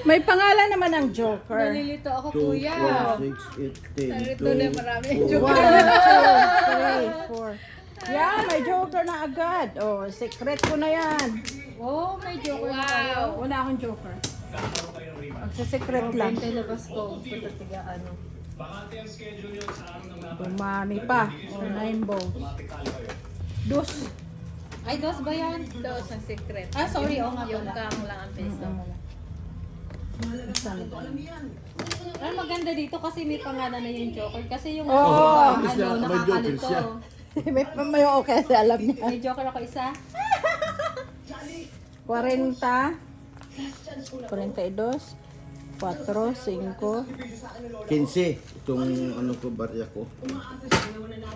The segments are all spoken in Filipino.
May pangalan naman ang Joker. Nalilito ako, 2, kuya. 4, 6, 8, 10, Narito na marami yung 2, joker. 1, 2, 3, 4. Yeah, may Joker na agad. Oh, secret ko na yan. Oh, may joker na kayo. Wala akong Joker. Magsa-secret lang. Bente labas ko. Punta tiga ano. Dumami pa. Oh, 9 balls. Dos. Ay, dos ba yan? Dos ang secret. Ah, sorry. Oo nga yung kang lang ang peso. Pero maganda dito kasi may pangalan na yung joker. Kasi yung Oo. May joker nakakalito. siya. may okay, alam niya. May joker ako isa. 40, 42, 4, 5, 15. Itong ano ko, barya ko.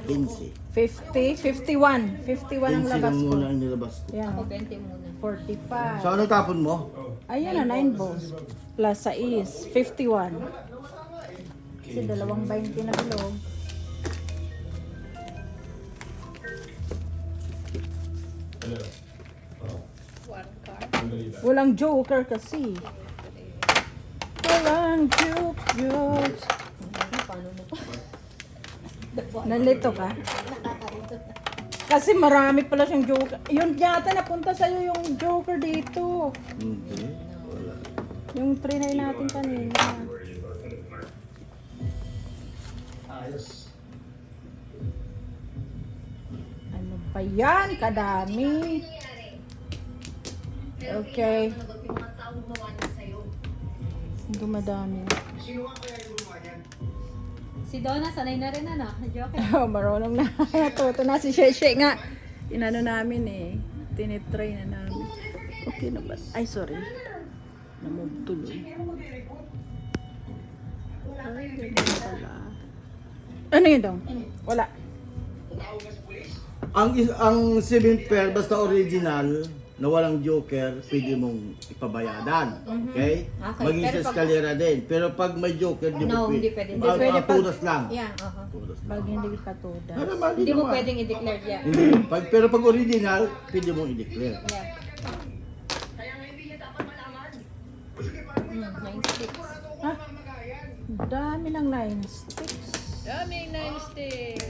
15. 50, 51. 51 ang 15 labas lang ko. muna ang nilabas ko. Yan, Ako 20 muna. 45. So ano tapon mo? Ayan na, 9 balls. Plus sa is 51. Kasi dalawang 20 na bilog. One card. Walang Joker kasi. Walang Joker. Paano mo pa? Nalito ka? Kasi marami pala siyang Joker. Yun yata napunta sa'yo yung Joker dito. Hindi. Wala. Yung trinay natin kanina. Ano pa yan? Kadami. Okay. Dumadami. Si Donna, sanay na rin ano. Joker. Oh, marunong na. Natuto na si Sheshe nga. Inano namin eh. Tinitry na namin. Okay na ba? Ay, sorry. Namove tuloy. Ay, ganun pala. Ano yun daw? Wala. Ang 7 pair, basta original, na walang joker, pwede mong ipabayadan. Okay? Okay, Maging pero sa pag- eskalera din. Pero pag may joker, di No, mo hindi pwede. Hindi pwede pag- Punas lang. Yan, aha. Punas lang. Pag hindi patuda. Ano naman, Hindi mo naman. pwedeng i-declare yan. Hindi. Pero pag original, pwede mong i-declare. Yan. 9 sticks. Ha? Dami ng 9 sticks. Daming 9 sticks.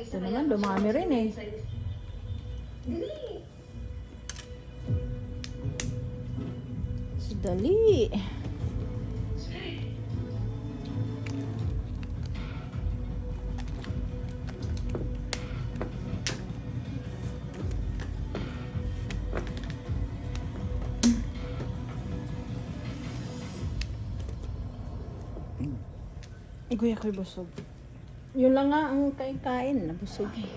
Ito naman, dumami rin eh. Si Dali. Iguy ako'y busog. Yun lang nga ang kain-kain, nabusog eh.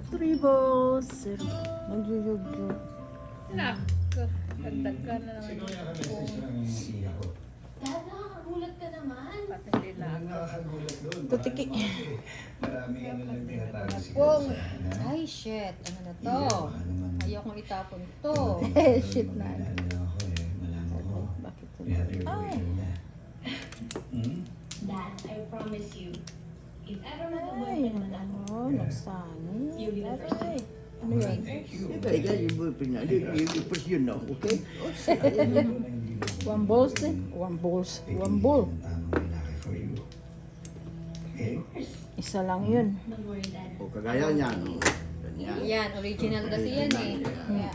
Three balls, zero. Nagjujug-jug. Nako. Dagdag ka na naman yung Dad, nakakagulat ka naman. pati hindi na ako. Tutiki. Pong. Ay, shit. Ano na to? Ayokong itapon to. Eh, shit na. Bakit ito? Ay, Dad, I promise you, if ever ay, mag-boyfriend na ako, ano, nagsani. Aray. Ano yan? Teka, yung boyfriend na. You push yun now, okay? One balls din? One balls. One ball. Isa lang yun. don't worry, Dad. O kagaya niyan. o. Ganyan. Yan, original kasi yan eh. Kaya,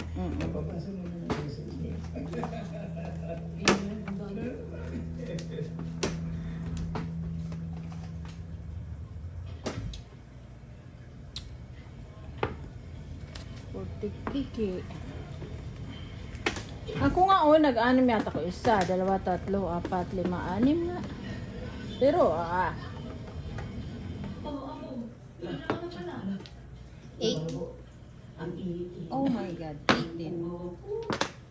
Putik-tiki. Ako nga nag-anim yata ko. Isa, dalawa, tatlo, apat, lima, anim na. Pero, 8. Oh my God, 8 din.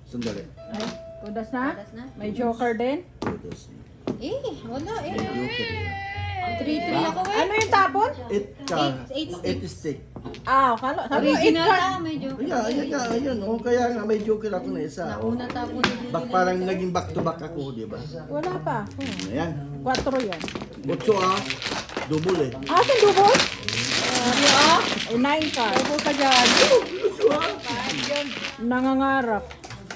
Sandali. ay, kudas na? Padas na? May joker din? Putas. Wala eh. Joker. 3-3 ako eh. Ano yung tapon? 8 ka. Eight 8 stick. Ah, kala. Sabi ko, Original eight na, medyo. Ayan. O, kaya nga may joker ako na isa. o. Nauna tapo ni Judy lang. Parang naging back to back ako, di ba? Wala pa. Ayan. 4 yan. 8 ah. Double eh. Ah, sa double? Ay, 9 ka. Double ka dyan. Nangangarap.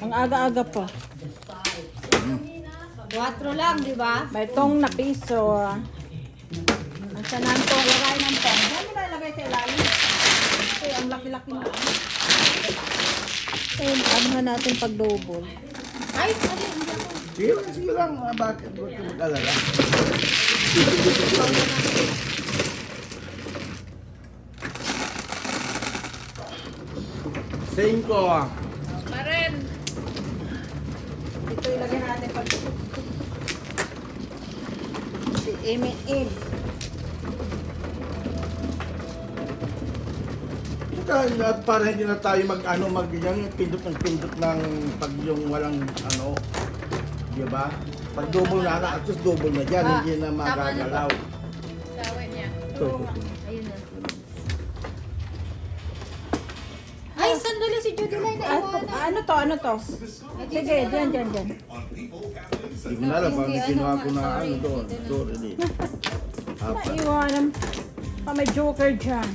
Ang aga-aga pa. 4 lang, di ba? May tong na piso. Ang sanan to, lagay ng tong. Saan mo na ilagay sa ilalim? Kasi ang laki-laki na. Ayun, ano na natin pag double. Ay, ano yun? Hindi ako. Sige lang, bakit mo ito mag-alala? Cinco. Ito ilagay natin pag... Si M&M. At para hindi na tayo mag-yan, pindot ng pag yung walang di ba? Pag double na, at least double na dyan, hindi na magagalaw. Ito. Ayun na. Ay, sandali si Judy Lai na iwanan. Ano to? Sige, dyan. Hindi ko na alam, parang kinuha ko na doon. Sorry. Apat. Naiwanan pa may joker dyan.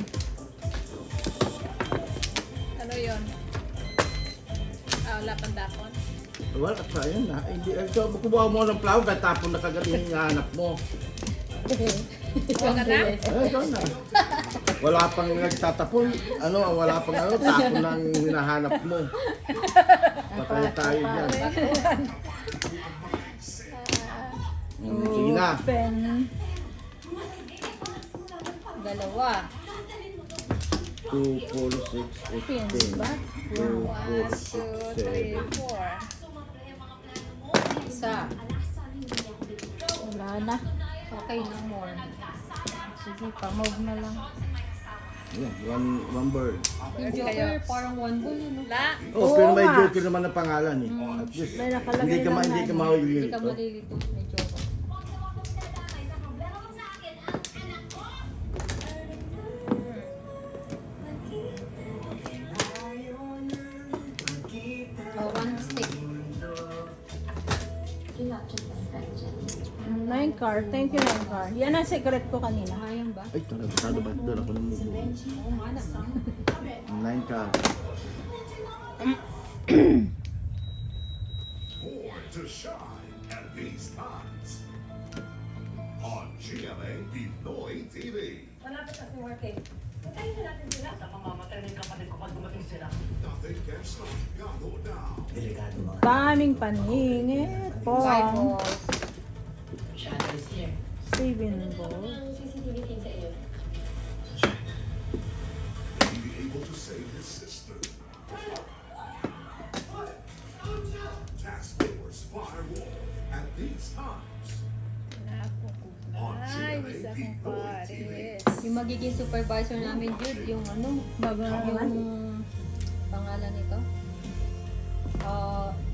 Ano yun? Wala pang dakon. Wala pa yan na. Hindi, so, kubuha mo ng flower, kahit tapon na kagad yung hinahanap mo. Huwag ka na? Ito na. Wala pang nagtatapon. Wala pang tapon ng hinahanap mo. Patay tayo dyan. Sige na. Open. Dalawa. 2, 4, 6, 8, Pins 10. ba? 2, 4, 6, 7. 4. Isa. Wala na. Okay, no more. Sige, pa-move na lang. Yan, one bird. Yung Joker, parang 1 ball yun. No? La. Oh, pero may nga. joker naman na pangalan eh. At least, May nakalagay hindi ka naman. hindi ka Hindi mahuli. ka malilito. May Joker. Oh, 1 stick. 9 car. Thank you, 9 car. Yan ang secret ko kanina. Sayang ba? Ay, talaga ba? Doon ako namubo. Oo, manap na. 9 ka. To shine at these times on GMA Pinoy TV. Nothing can stop Gano now. Daming paningit po. 5 balls. 7 balls. Be able to save his sister. Task Force Firewall at these times on Ay, GMA isa kong Pinoy TV. pares. Yung magiging supervisor namin, Jude, yung Bago na naman. yung pangalan nito?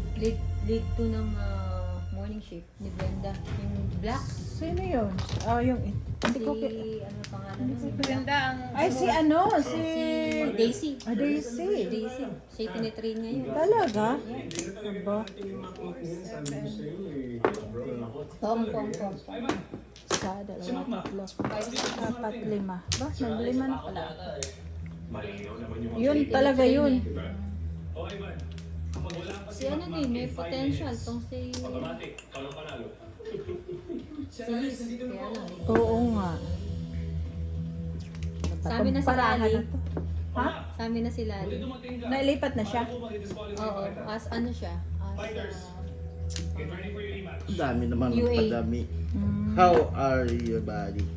Lead 2 ng morning shift ni Brenda. Yung black. Sino yun? Yung... Hindi ko... Ano pangalan nun? Brenda ang... Ay, si Si Daisy. Daisy. Daisy. Siya tinitrain niya yun. Talaga? Aba. Tom. Isa, dalawa, tatlo. 4, 5. Ba? Nag-5 na pala. Yun talaga yun. Si ano din, may potential. Tong si Liz. Kaya lang. Oo nga. Sa amin na si Kumparahan Lali. na to. Ha? Sa amin na si Lali. Nailipat na siya? Oo. As ano siya? Ang dami naman. UA. Padami. How are you, buddy?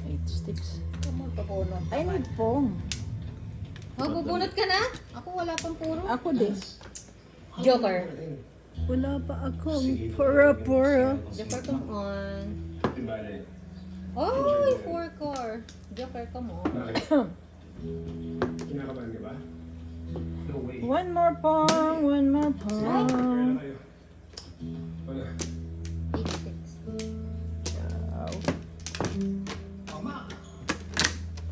8 sticks. Ay, need pong. Magbubunot ka na? Ako wala pang puro. Ako din. Joker. Wala pa akong pura-pura. Joker, come on. Oy, 4 core. Joker, come on. Kinakabahan ka ba? No way. One more pong, one more pong. Wala. 8-6.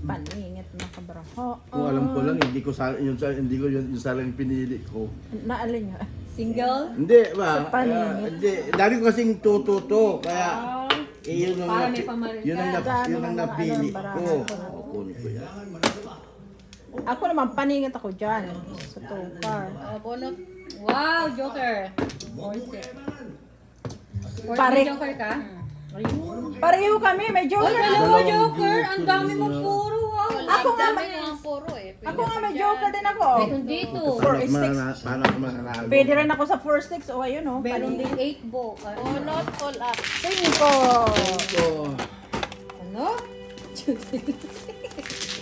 Paningit na kabraho. Kung alam ko lang, hindi ko yung salang pinili ko. Naalin nyo? Single? Hindi ba? Sa paningit. Hindi. Dami ko kasing tututo. Kaya yun ang, Para may pamalit yun ang, ka. yun ang napili Ano, ko. O, kunin ko yan. Ako naman, paningit ako dyan. Sa tukar. Oh, bunot. Wow, Joker. 4-6. Pare. Joker ka? Pareho kami, may Oh, joker. dalawa Joker. Ang dami mo puro. Wow. Ako nga, Dami ng puro eh. ako nga may joker din ako. Meron dito. Paano ako mananalo? Pwede rin ako sa 4-6. O, ayun o. Meron din 8 bo. Bunot, all up. 5. Ito. Ano?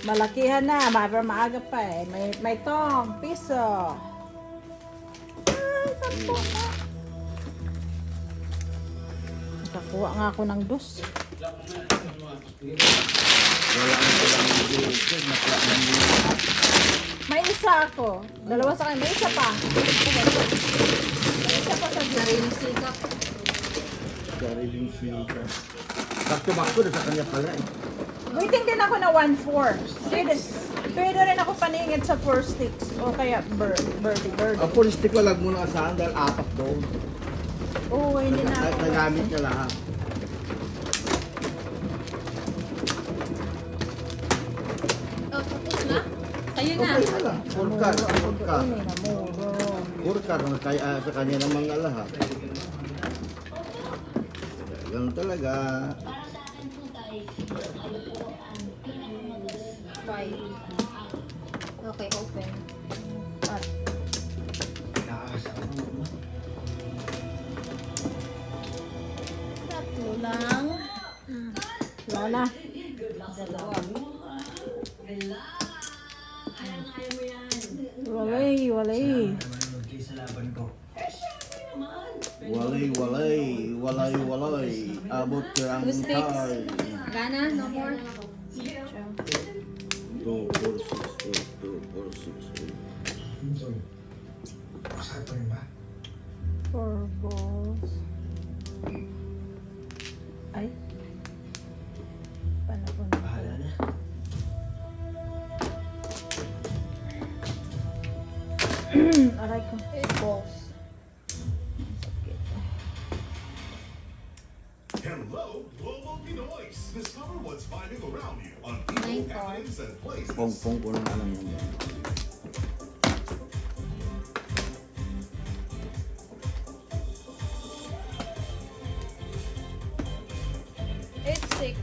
Malakihan na, maaga pa eh. May tong, piso. Ay, tampo na. Nakakuha nga ako ng dos. Wala ang walang dito. Nakla ng dito. May isa ako. Dalawa sa kanya. May isa pa. May isa pa sa Sariling sikap. Sariling sika. Bakto-bakto na sa kanya pala eh. waiting din ako na 1-4. Pwede rin ako paningit sa 4 sticks. O kaya birdie. Ang pulistik ko lang muna asahan dahil 4 doon. Oo, hindi na ako. Nagamit niya lahat. Oh, tapos na? Sa'yo na. Okay na lang. Purkar. Purkar. Ano na, muro. Purkar na sa kanya ng mga lahat. Ganun talaga. Para sa akin po tayo, ano po ang pinakamagandang 5. Okay, open. At, Tatlo lang. wala na. Dalawa. Walay. Walay. Abot ka ang 2 sticks. tay. Gana? No more? 2, 4, 6, 8. 2, 4, 6, 8. Masakit pa rin ba? 4 balls. Ay. Paano ko na? Bahala na. Aray ko. 8 balls. Hello, Global Pinoys! Discover what's vibing around you on Nine people, happenings, and places. Pong-pong ko lang alam yan. Eight, six.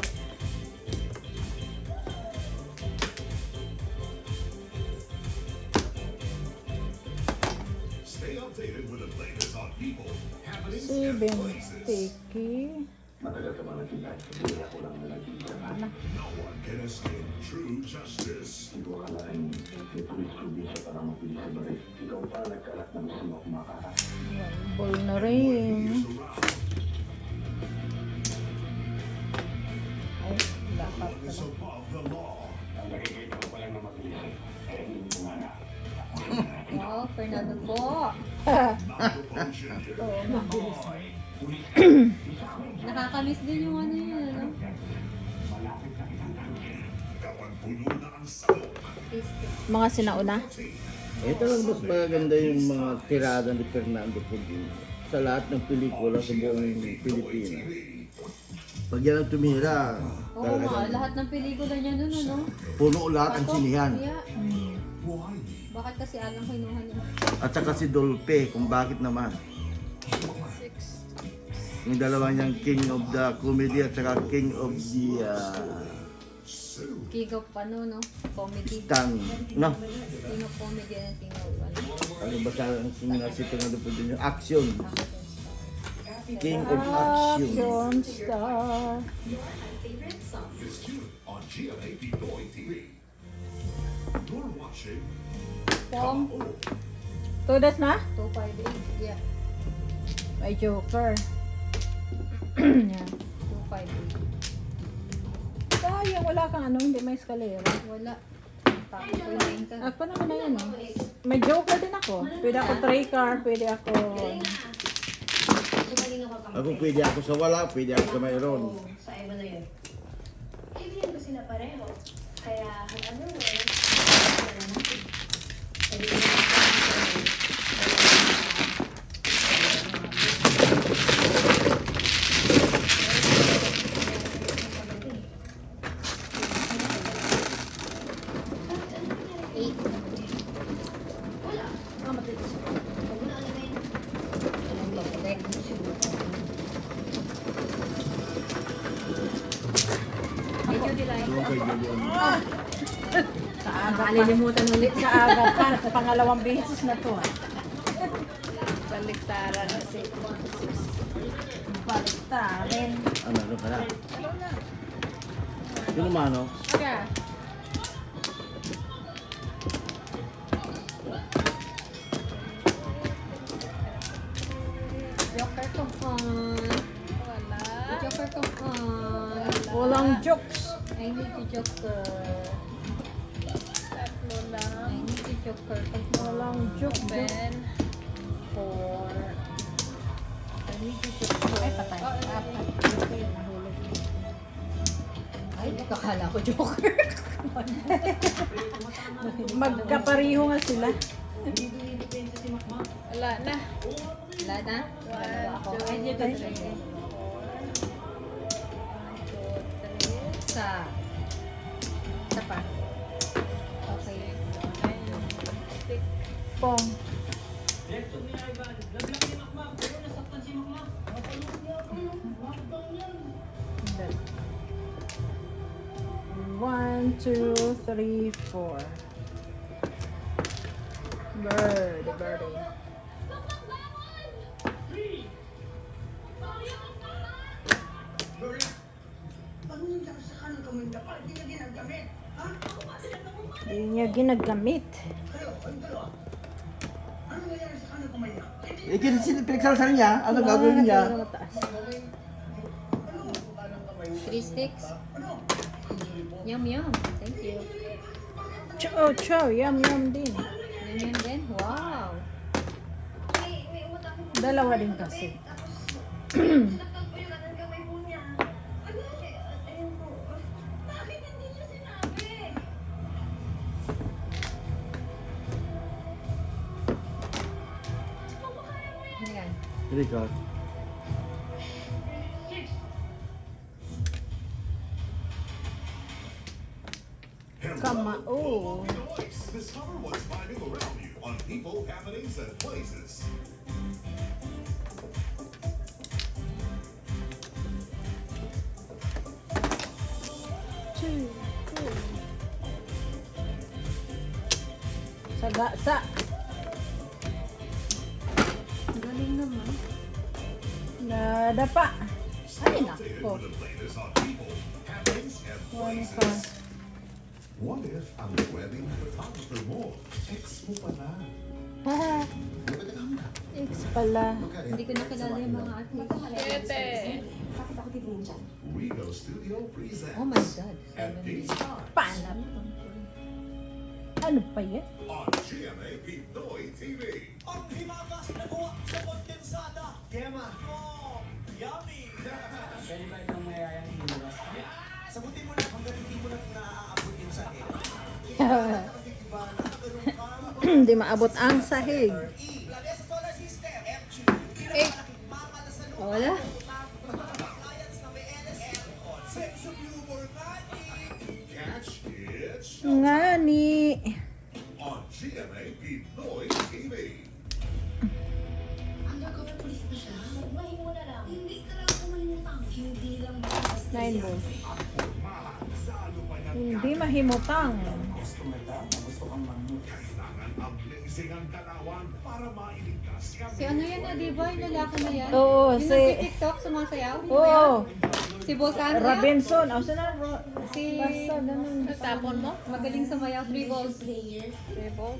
Stay updated with the latest on people, happenings, 7 and places. sticky. No one can escape true justice. Ball na rin. Is around. Ay, dapat Is above the law. Wow, Fernando po. Malfunction. Nakakamiss din yung ano yun, ano? Kapag puno na ang salok, Mga sinauna. Ito lang mas maganda yung mga tirada ni Fernando Pugin sa lahat ng pelikula sa buong Pilipinas. Pag yan ang tumira, Oo nga, talagang lahat ng pelikula niya nun, ano? puno lahat ang sinihan. Yeah. Bakit kasi alam kinuha niya? At saka si Dolpe, kung bakit naman. Yung dalawa niyang King of the Comedy at saka King of the King of ano, no? Comedy. Tang. No? King of comedy and King of ano? Ano ba sa ang sinina si Fernando Pugin? Yung action. King of action. Action star. is tuned on GMA Pinoy TV. You're watching Pong. Tudas na? 258. Yeah. May joker. Yan. 258. Sayang, wala kang ano, hindi may eskalera. Wala. Tapos ko yung ka. Ako naman na yan, oh. May joker din ako. Pwede ako 3 car, pwede ako... Ako pwede ako sa wala, pwede ako sa mayroon. sa iba na yun. Kaibigan ko sila pareho. Kaya, ano mo, 8. Medyo delay. Doon kay Julian. Nakalilimutan ulit. Kaaga pa. Pangalawang beses na to. Baliktaran na si Baliktarin. Ano ka na? Sino mano? Siya. Joker kung on. Wala. Joker kung on. Walang jokes. I need to joker. Tatlo lang. I need to joker kung Walang joke. Ben. 4. I need to joker. Ay, patay. Ay, kakala ko joker. Magkapariho nga sila. Wala na. Wala na? Wala ako. Ay, dito talaga. Sa pa. Okay. Pong. One, two, three, four. Birdie. Hindi niya ginagamit. Eh, pinagsalasal niya. Ano gagawin niya? Mataas. 3 sticks. Yum, yum. Thank you. Chow, yum din. Yum, yum din. Wow. Dalawa din kasi. Ayan. Record. Kamao. Noise. Discover what's vibing around you on people, happenings, and places. Sagasa. Galing naman. Nadapa. Ay, Updated nako. with the latest on people, happenings, and One pa. places. What if ang wedding photographer mo? Ex mo pala. X pala. Hindi ko nakilala yung mga artist. 7. Rego Studio presents. Oh my God. At these times Paano? Ano pa yan? on GMA Pinoy TV. Ang himagas na kuha sa kondensada. Kema. Oh, yummy. Pwede ba itong mayayang himagas? Sagutin mo na hanggang hindi mo na naaabot yung sakit. Hindi maabot ang sahig. Lagay sa solar system. FG. Oh, wala. Appliance na may LSL. Sex of humor Catch it Ngani. on GMA Pinoy TV. Undercover police na siya? Mahingo na lang. Hindi talaga ako mahimutang. Hindi lang basta. 9 balls. Lalo pa niya Hindi mahimutang. kailangan amazing ang kalawan para mailigtas ka. Si ano yan na, di ba? Yung lalaki na yan? Oo, yung si... nagtitiktok, sumasayaw? Oo. Si Bosan Robinson. O, saan na? Si... Basta, ganun. Natapon mo? Magaling sumayaw. 3 balls. Rebel.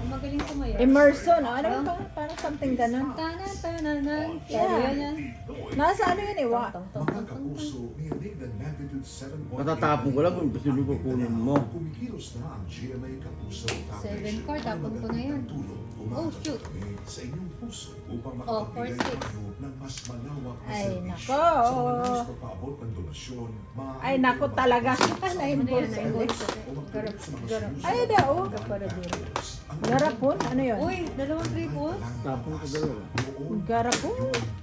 Magaling sumayaw. Emerson. O, ano ba? Parang something ganun. Tanan, tananan. Yeah. Yan yan. Nasa ano yun eh? Mga kapuso, niyanig ng magnitude 7.8. Matatapon ko lang kung gusto nyo kukunin mo. Kumikilos na ang GMA Kapuso Foundation. 7 card, tapon ko na yan. Oh, shoot. Sa inyong puso upang Oh, makapagbigay 4-6. tayo ng mas malawak na Ay, serbisyo. nako. Sa mga nais magpaabot ng donasyon, maaari Ay, naku kayong talaga. mag-contact sa 9 mga balls. Nine balls. o mag-donate sa mga solution. Ay, da, oh. Ang Garapon? Ano yun? Uy, dalawang 3 balls? Tapon ko dalawa. noon, Garapon?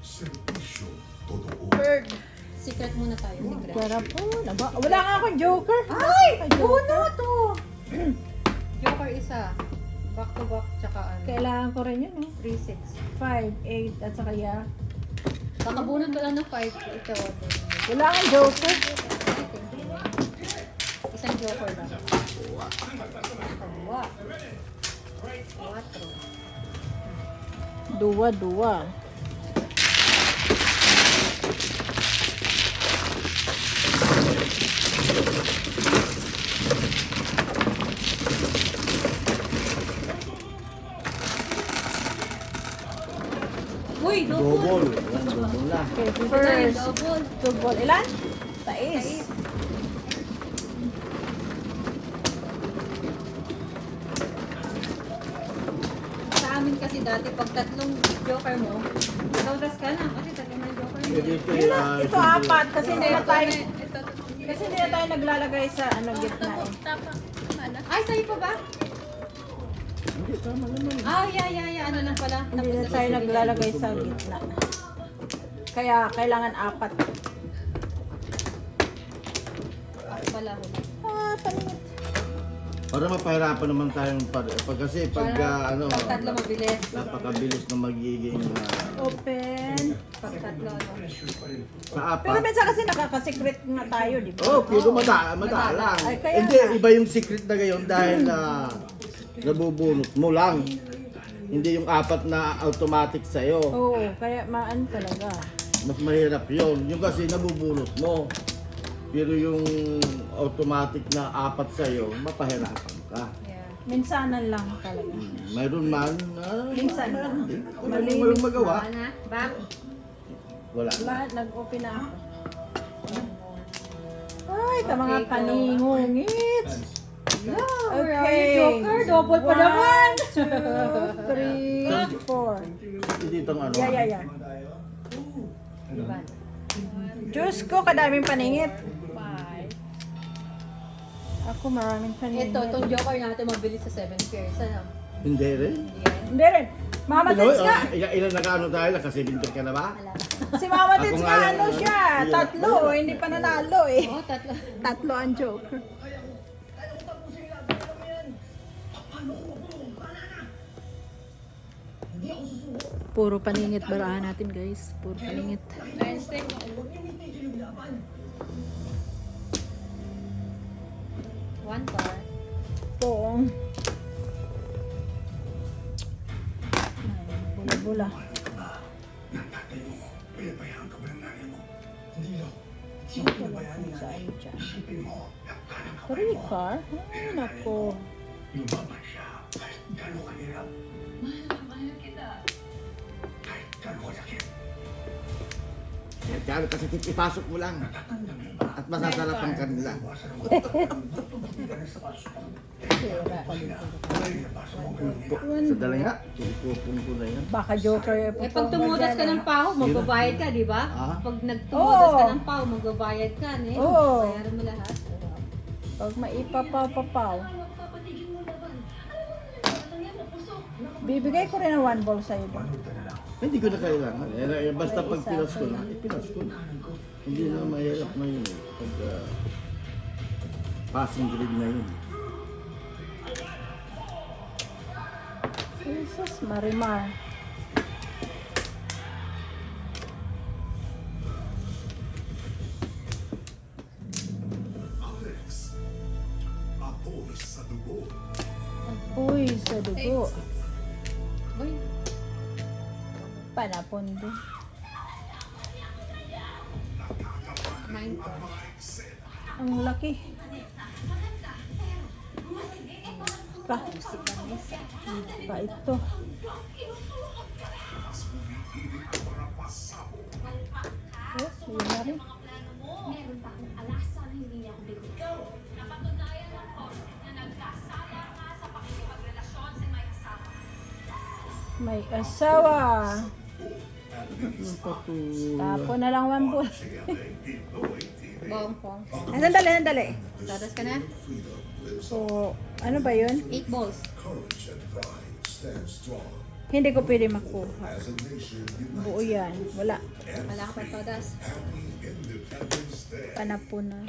serbisyo, totoo. Bird. Secret muna tayo. Secret. Garapon. Aba, wala nga akong joker. Ay! Joker. Puno to! Joker is hawak, tsaka ano. Kailangan ko rin yun, no? 3-6. 5, 8, at saka ya. Kakabunod ko lang ng 5. Ito. Wala kang joker. Isang joker lang. Dalawa. 4. Dua. Uy, Double. Yan, double na. Okay, First. first. Double. Double. Ilan? Tais. Sa amin kasi dati, pag tatlong joker mo, doubles ka na. Kasi tatlong na joker mo. Eh, dito, Yun lang, ito apat. Kasi hindi na tayo, Ito. kasi hindi na tayo naglalagay sa gitna eh. Tapa. Ano? Ay, sa'yo pa ba? Hindi, tama naman. Ah, yeah. Ano lang pala. Hindi na tayo naglalagay sa gitna. Kaya kailangan apat. Pala ko. Ah, paningit. Para mapahirapan naman tayong kasi pag ano, Pag tatlo mabilis. napakabilis na magiging Open. Pag tatlo, ano. sa Pero apat. minsan kasi nakaka-secret nga tayo, di ba? Oh, pero madalang. Ay, kaya Hindi, nga. iba yung secret na gayon dahil nabubunot mo lang. Hindi yung apat na automatic sa'yo. Oo, kaya maan talaga. Mas mahirap yun. Yung kasi nabubunot mo. Pero yung automatic na apat sa'yo, mapahirapan ka. Yeah. Minsanan lang talaga. Mayroon man, Minsan lang. kung Malinis. walang magawa, Wala na. Back. wala na. Lahat nag-open na ako. Ay, ka mga Okay, go. paningungit. Yeah, where are Okay. you, joker? Double pa naman. 1, 2, 3, 4. Hindi itong ano. Yeah. Diba? Diyos ko, kadaming paningit. 5. Ako maraming paningit. Ito, itong joker natin mabilis sa 7 pairs. Ano? Hindi rin. Yan. Hindi rin. Mama Pinoy, Tits nga. ilan nag-ano tayo? Naka-7 ka na ba? Si Mama Ako Tits nga nga, lang, ano siya? yeah. Tatlo, hindi pa nanalo eh. Oo, tatlo. Tatlo ang joker. Puro paningit barahan natin guys. Puro paningit. 9-6. One bar. Pong. Bula-bula. Sa ano dyan? Three car? Ay, nako. Kaya kasi ipasok mo lang. At masasarapan ka nila. Sa dala nga, pupong ko na yan. Baka joker. Eh, pag tumudas ka ng paho, magbabayad ka, di ba? Ah? Pag nagtumudas ka Oo. ng paho, magbabayad ka. Eh. Oo. Bayaran mo lahat. Pag maipapapapaw. Bibigay ko rin ng 1 ball sa'yo doon. Hindi ko na kailangan. Basta pag pinas ko na, ipinas ko na. Hindi na mahirap na yun. Pag passing grade na yun. Jesus Marimar. Alex, apoy sa dugo. Uy, sa dugo. Uy, Panapondo. 9 bar. Ang laki. Pa. Pa ito. Yes, yun na rin. Meron pa akong alasan na hindi niya ako bigyan. Napatunayan ng post na nagkasala nga sa pakikipagrelasyon sa may asawa. May asawa. Patula. Tapo na lang 1 ball. Bong, pong. Ay, nandali. Tatas ka na? So, ano ba yun? 8 balls. Hindi ko pwede makuha. Buo yan. Wala. Wala ka pa todas. Panapunan.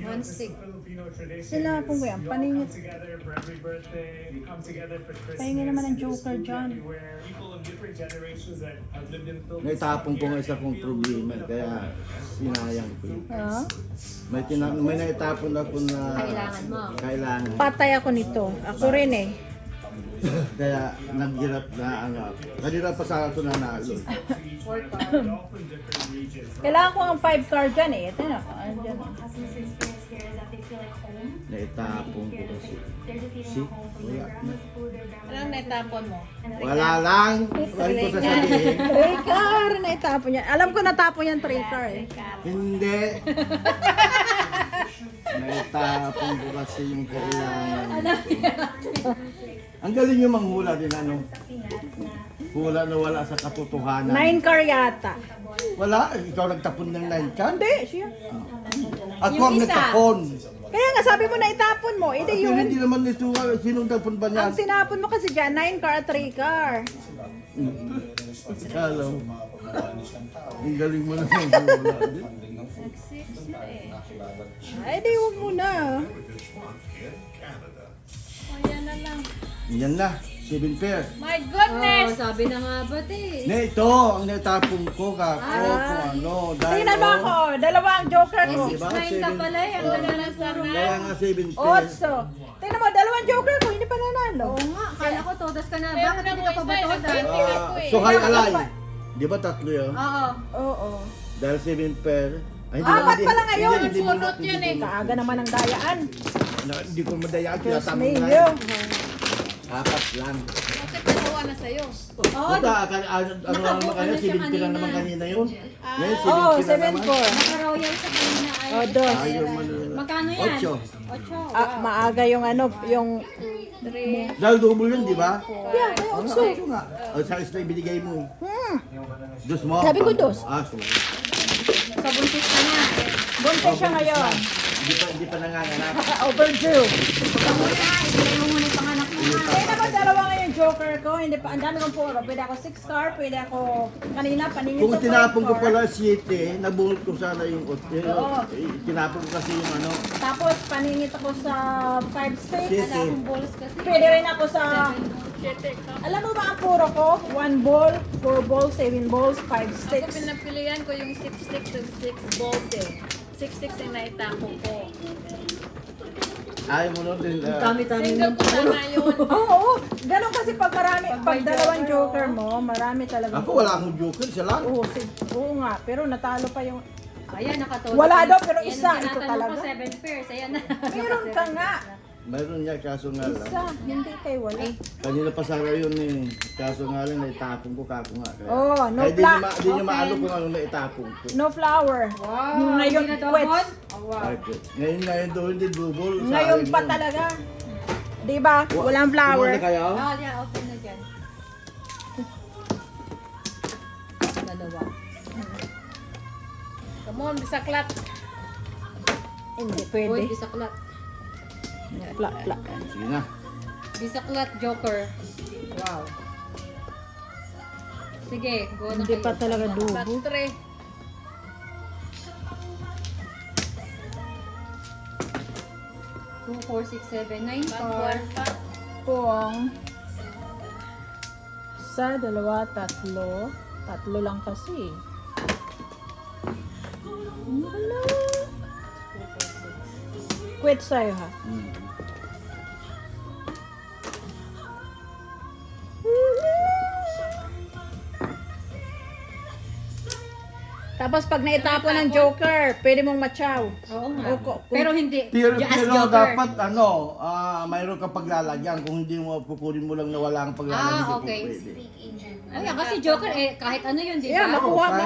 One stick. Filipino tradition. Sila po ba yan? Paningit. Together for every birthday. We come together for Christmas. Pahinga naman ng Joker dyan. Where people of different generations that have lived in the Philippines. Naitapon ko nga isa kong problema, kaya sinayang ko yun. Ah? May naitapon ako na Kailangan mo. kailangan. Patay ako nito. Ako rin eh. Kaya naghirap na ano. Kanina pa sana ito nanalo. 4 card. All from different regions. Kailangan ko ang 5 card dyan eh. Ito na. Andyan. Customers experience here is that they feel like home. Naitapon ko kasi. There's a feeling See? of home from Wala their grandma's food, their grandma's Anong naitapon mo? Wala lang. Wala ko sasabihin. 3 car na itapon niya. Alam ko natapon yan 3 car eh. Hindi. Naitapon ko kasi yung kailangan. Ang galing yung manghula din ano. Hula na wala sa katotohanan. 9 car yata. Wala, ikaw nagtapon ng 9 ka. Hindi, siya. Ako ang nagtapon. Kaya nga sabi mo na itapon mo. Hindi Pero yun. hindi naman ito, sinong tapon ba niya? Ang tinapon mo kasi dyan, 9 car at 3 car. Hello. Ang galing mo na manghula. Ay, di huwag mo na. O, yan na lang. Yan na, 7 pair. My Oh, goodness! sabi na nga ba't eh. Na ito, ang natapon ko kako kung ano. Dahil Tingnan mo ako. Dalawa ang joker ko. Oh, diba? 6-9 ka pala eh. Ang ganda ng puro mo. Kaya nga 7 pair. 8. Tingnan mo, dalawang joker ko. Hindi pa nanalo. Oo nga, akala ko todas ka na. Meron Bakit hindi ako ka pa ba isa, todas? nag-20. So high alay. Di ba tatlo yun? Oo. Oo. Dahil 7 pair. Ay, Apat pala ngayon. Hindi mo na. Surot yun eh. Kaaga naman ang dayaan. Hindi ko madayaan. First Tinatamang name na. yun. Apat lang. Bakit dalawa na sa'yo? Oo, Puta, ano naman Nakabuo kanya? na siya 7 pair lang naman kanina. kanina yun. Ngayon, 7 Oo, pair na 7 naman. core. naka-royal sa kanina ay. Oh, dos. Ayaw mo na. Magkano yan? 8. 8. Ah, maaga yung ano, yung... Dahil double yun, di ba? Yeah, kaya Ano, ito nga. Sa isla ibinigay mo. Dos mo. Sabi ko dos. So. Sa buntis ka na. Buntis siya ngayon. Hindi pa nanganganak. Overdue. Ilagay mo muna yung panganak mo. Kaya naman dalawa ngayon joker ko. Hindi pa, ang dami kong puro. Pwede ako 6 car, pwede ako kanina paningin Kung sa 5 tinapon ko car. pala 7, nabunot ko sana yung 8. Oo. Tinapon ko kasi yung ano. Tapos paningit ako sa 5 sticks. Shit. Ang balls kasi. Pwede rin ako sa... Alam mo ba ang puro ko? 1 ball, 4 balls, 7 balls, 5 Ako sticks. pinapilian ko yung 6 sticks and 6 balls eh. 6 sticks yung naitapon ko. Ayaw mo nun din. Dami-dami Single ko sana yun. Oo, ganun kasi pag marami, pag dalawang joker mo, marami talaga. Ako wala akong joker, siya lang. Oo nga, pero natalo pa yung... Ayan, nakatodas. Wala daw, pero Yan isa, ang ito tinatanong talaga. ko, 7 pairs. Ayan na. Meron ka nga. Mayroon niya, kaso nga lang. Isa, hindi kay wala. Kanina pa sana yun eh. Kaso nga lang, naitapon ko kako nga. Kaya, Oh, no kaya di nyo Okay. maalo kung ano naitapon ko. No flower. Wow, Ngayon, hindi na double? quits. Okay. Ngayon doon, hindi double. Sa Ngayon akin pa yun. talaga. Di ba? Walang flower. Kumuha na kayo? Ah, yeah, open na dyan. Dalawa. Come on, bisaklat. Hindi Uy, pwede. bisaklat. Plak, plak. Sige na. Bisaklat, joker. Wow. Sige, go na Hindi kayo. pa talaga Flat dubo. 3. 2, 4, 6, 7, 9 Flat car. 1 pa. Kung sa dalawa, tatlo. Tatlo lang kasi. Wala. Quit sa'yo ha. Tapos pag naitapon ng joker, pwede mong matchaw. Oo nga. O, kung- Pero hindi. Pero, Just pero joker. dapat mayroon kang paglalagyan. Kung hindi mo pupunin mo lang na wala kang paglalagyan, Ah, hindi okay. po pwede. Ayan, kasi joker eh, kahit ano yun, di Yeah, ba? makuha mo.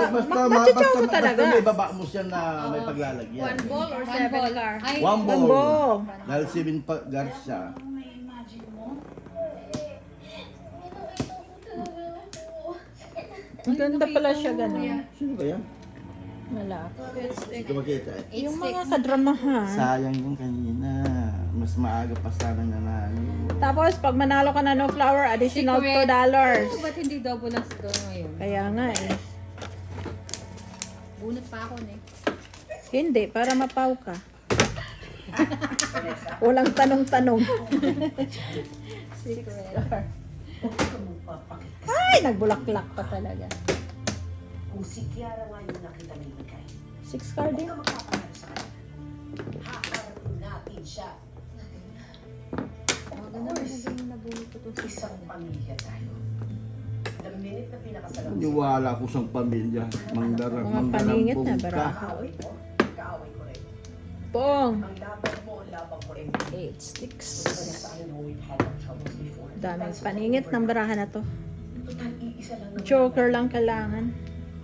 Matchaw mo talaga. Basta may baba mo siya na may paglalagyan. 1 ball or 7 One ball. car? Ay, One One ball. ball. Dahil 7 guards siya. Ang ganda pala siya gano'n. Sino ba yan? Wala. Hindi ko makita eh. Eight Yung sticks. mga kadramahan. Sayang yung kanina. Mas maaga pa sana nanalo. Tapos, pag manalo ka na no flower, additional $2. Oh, ba't hindi double ang score ngayon? Kaya nga eh. Bunot pa ako eh. Hindi, para mapaw ka. Walang tanong-tanong. Secret. Ay, nagbulaklak pa talaga. Kung si Kiara nga yung nakita ni Mikay, 6 card din. ka magpapanalo sa kanya. Haharapin natin siya. Maganda na naging nabunot ko to. Isang pamilya tayo. The minute na pinakasalam Niwala ko sa pamilya. Mangdarang, Mga paningit na, mangdarang bara. ka. kaaway mo, kaaway ko rin. Pong. Ang laban mo, ang laban ko rin. 8 sticks. Kasi I know we've had our troubles before. Daming paningit ng barahan na to. Total, iisa lang naman Joker lang kailangan.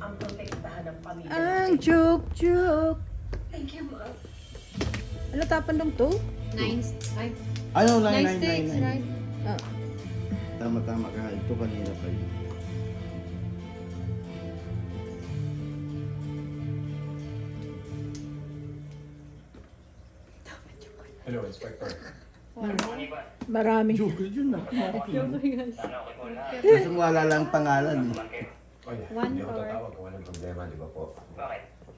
ang protektahan ng pamilya. Ang joke. Thank you, Ma. Ano tapan dong to? 9 ay, Ano, 9 sticks, right? Oh. Tama-tama ka. Ito kanina pa yun. Hello, Inspector. Marami. Joker yun na. Kasi wala lang pangalan eh. Oh, yeah. One Hindi ako hour. tatawag kung anong problema, di ba po?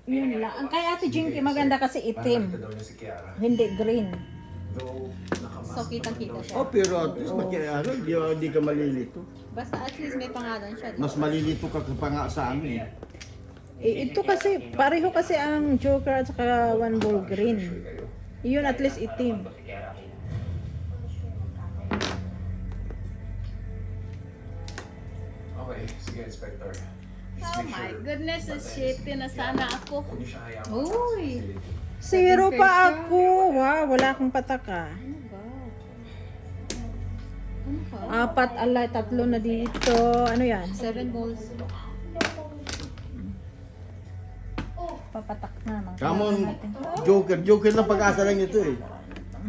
Yun lang. Ang kay Ate Jinky maganda kasi itim. Parang daw niya si Kiara. Hindi green. Though, nakamas. So, kitang-kita siya. Oh, pero at least makiara, di ka malilito. Basta at least may pangalan siya. Mas malilito ka pa nga sa amin. Ito kasi, pareho kasi ang Joker at saka One Ball green. Yun at least itim. Okay, sige, Inspector. Please Oh make my sure goodness, that shit na sana ako. Huwag niyo siya hayaan. Uy! Zero pa ako. Wow, wala akong pataka. Ano ba? Ano ka? 4, alay, 3 na dito. Ano yan? 7 balls. Papatak na. Come on, Joker. Joker lang pag-asa lang ito eh.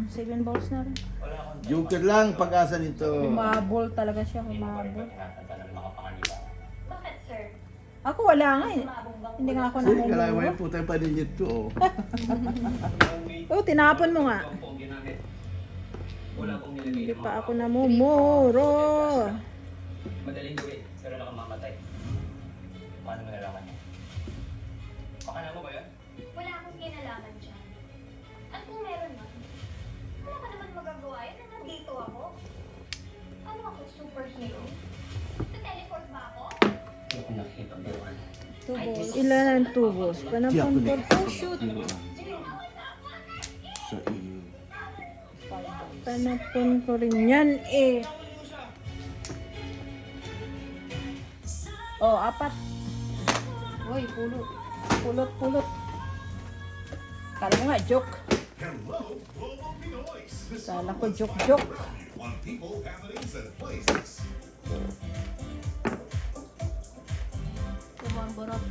7 balls na rin. Joker lang pag-asa nito. Humabol talaga siya. Humabol. Bakit, sir? Ako wala nga eh. Hindi nga ako Sige, kailangan mo namumuro. yung putay pa din ito. Oh. Oh, tinapon mo nga. Hindi pa ako namumuro. Madaling gawin, pero nakamamatay. Paano mo nalaman niya? Pakala mo ba yan? Wala akong kinalaman dyan. At kung meron man, wala ka naman magagawa yan na nandito ako. Ano ako, superhero? Te-teleport ba ako? Hindi ko nakikita ang biruan. 2 balls. Ilan ang tubos? Panapon ko. Oh, shoot! Sa iyo. Panapon ko rin yan eh. Oh, 4. Uy, pulot. Pulot. Kala mo nga, joke. Hello, Global Pinoys. Kala ko joke. On people, happenings, and places. Kumamborot.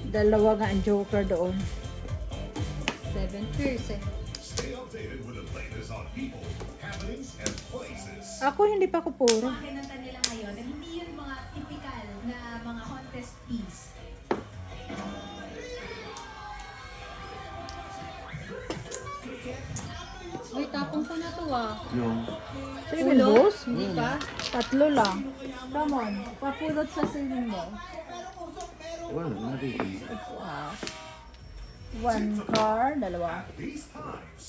Dalawa nga ang joker doon. 7 percent. Stay updated with the latest on people, happenings, and places. Ako hindi pa ko puro. Mga kinanta nila ngayon na hindi yun mga typical na mga contest piece. Uy, tapong ko na to ah. Yung. 7 balls? Hindi pa? 3 lang. Come on. Papulot sa saving mo. Wala na rin. Wow. 1 card, 2. These times.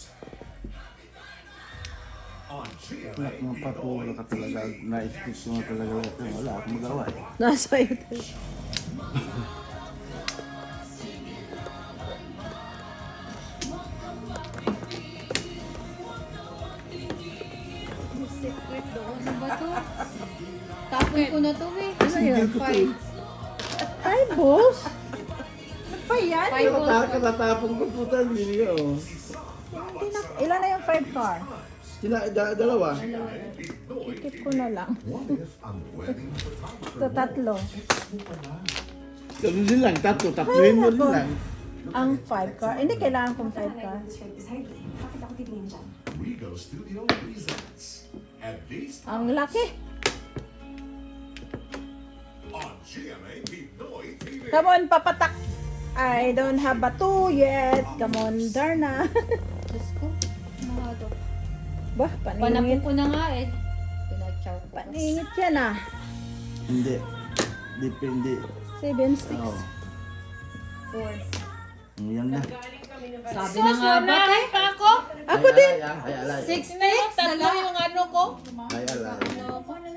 On Wala GMA, kang patula ka talaga. Na-stick mo talaga ito. Wala akong magawa eh. Nasa ito. Secret doon. Ano ba to? Tapon ko na to eh. Ano yun? 5 balls? Ano pa yan? 5 balls. Katatapong ko puta. Hindi oh. Ilan na yung 5 card? Dalawa. Ikip ko na lang. what if I'm wedding photographer? Ito 3. Ganun din lang. Tatluin mo din lang. Ang 5 card. Hindi kailangan kong 5 card. Bakit ako titingin dyan? Rigo Studio presents. And these Ang laki. on GMA Pinoy TV. Come on, papatak. I don't have a 2 yet. Come on, Darna. Diyos ko. Mga to. Bah, Panapon paningit. ko na nga eh. Pinachow ko. Paningit yan ah. Hindi. Depende. 7 sticks. Oh. 4. Yan na. Sabi na nga ba eh? pa ako. Ako din. Ay, alay. 6 sticks? Tatlo yung ano ko. Ay, alay.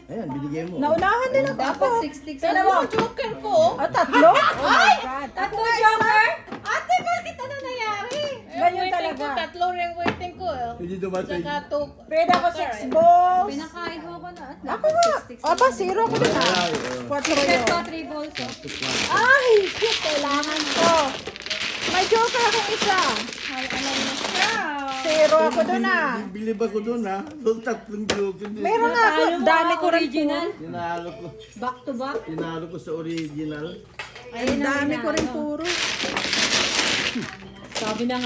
Ayan, binigay mo. Naunahan din ako. Dapat 6 sticks. Dalawa joker ko. Ah, tatlo? Oh my God. Tatlo joker? Ate, bakit ano nangyari? Ganyan Waiting talaga. ko, tatlo rin waiting ko. Hindi dumating. Saka two. Pwede ako 6 balls. Pinakain mo ko na. Ako nga. Aba, 0 ko din ah. 4 yun. Ito, 3 balls. Ay, shit, kailangan ko. May joker akong isa. Ay, alam mo siya. 0 ako dun ah. Bilib ako doon ha. Doon tatlong joke. Meron nga ako. Dami ko rin original. Tinalo ko. Back to back. Tinalo ko sa original. Ang dami ko rin puro. Sabi na nga.